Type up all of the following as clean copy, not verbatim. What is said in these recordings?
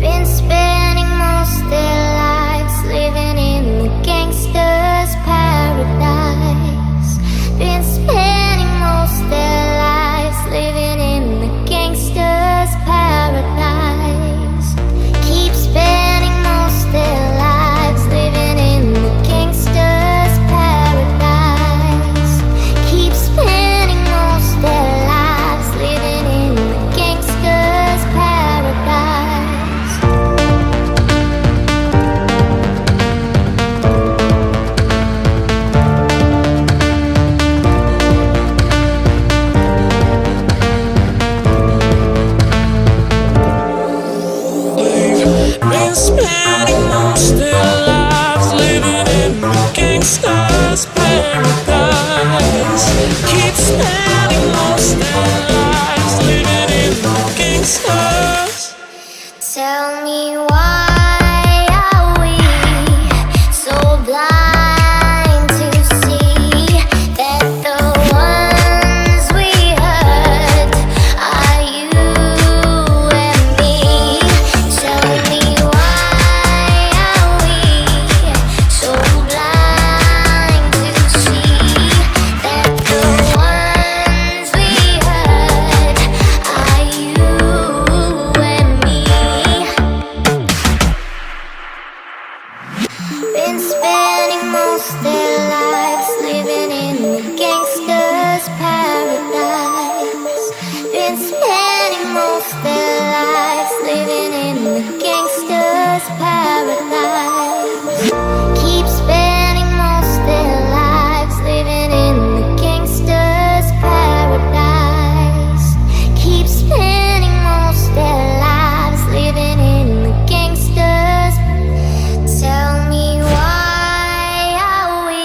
Been spending most their lives living in the gangster's paradise. Been spending most their lives living in the gangster's paradise. Keep spending most their lives living in the gangster's paradise. Keep spending most their lives living in the gangster's paradise. Been spending most their lives living in the gangster's paradise. Keep spending most their lives living in the gangster's. Tell me why are we so blind to see that the ones we hurt are you and me? Tell me why are we so blind to see that the ones we hurt are you and me? Been spending most their lives living in the gangster's paradise. Been spending most their lives living in the gangster's paradise. Keep spending most their lives living in the gangster's paradise. Keep spending most their lives living in the gangster's. Tell me why are we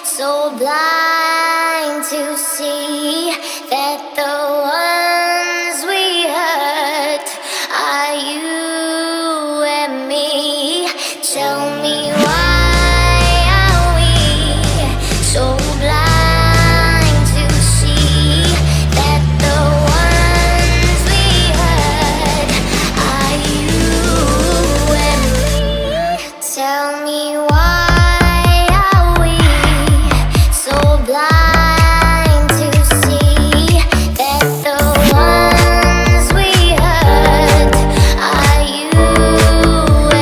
so blind to see that the ones we hurt are you and me? Tell me why are we so blind to see that the ones we hurt are you and me? Tell me why are we so blind to see that the ones we hurt are you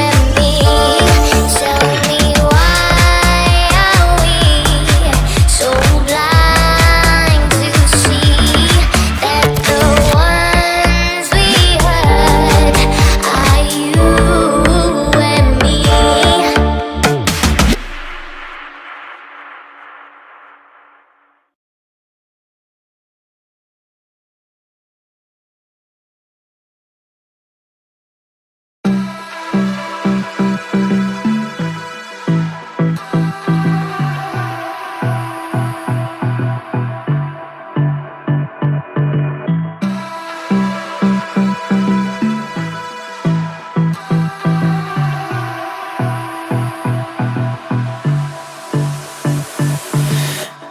and me? Tell me why are we so blind to see that the ones we hurt are you and me?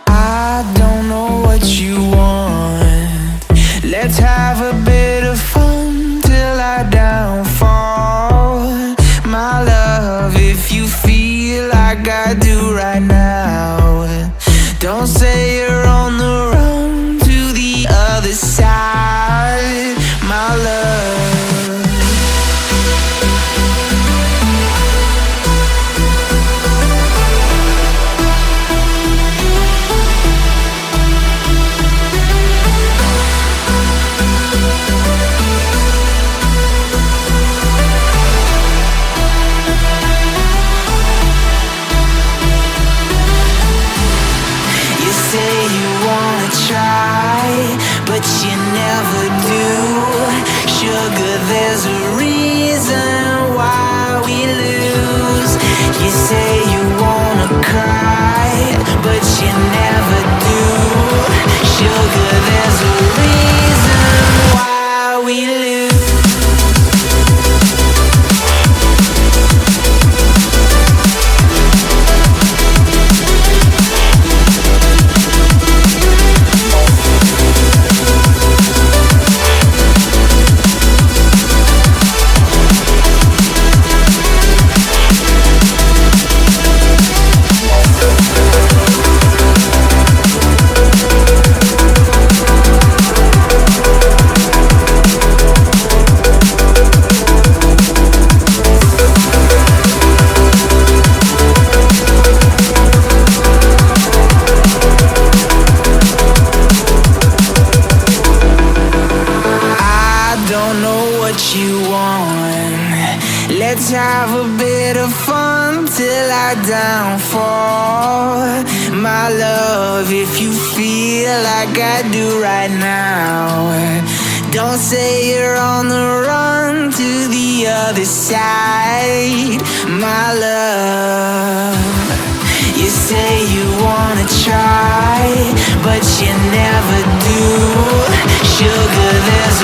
I don't know what you want. Let's have a bit of fun till I downfall. My love, if you feel like I do right now, don't say you're on the run to the other side. My love. You say you wanna try, but you never do. Sugar, there's a reason why we lose. You say you wanna cry, but you never do. Sugar, there's a reason why we lose. don't know what you want. Let's have a bit of fun till I downfall. My love, if you feel like I do right now, don't say you're on the run to the other side. My love, you say you wanna try, but you never do. Sugar, there's